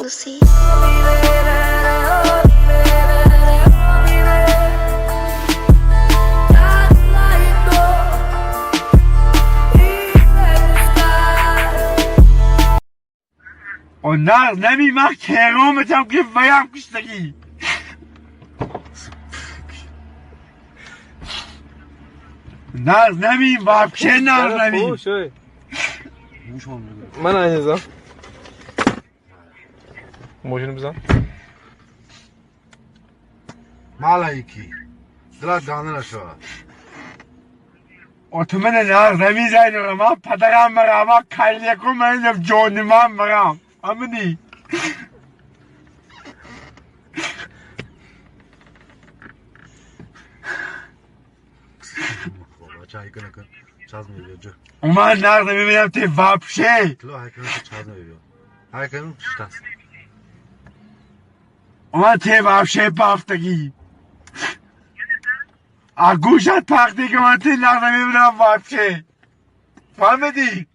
Lucy. Onlar nemmimach Kero mit dem Gewehr abgestiegen. Naz nemmim вообще naz nemmim. شوي من عايزه موشن بزن مالایکی دلت دانه نشو Otumen naz nemmizayım ama padaram var ama kaylekum benim canımam var. Amini. بابا چای کنه چاز میگه جو Uman naz nemmim te вообще. کلو های کنه چاز میگه های کنه شتاس Uman te вообще paftagi. A gushat pakti که من te naz nemmim вообще. فهمیدی؟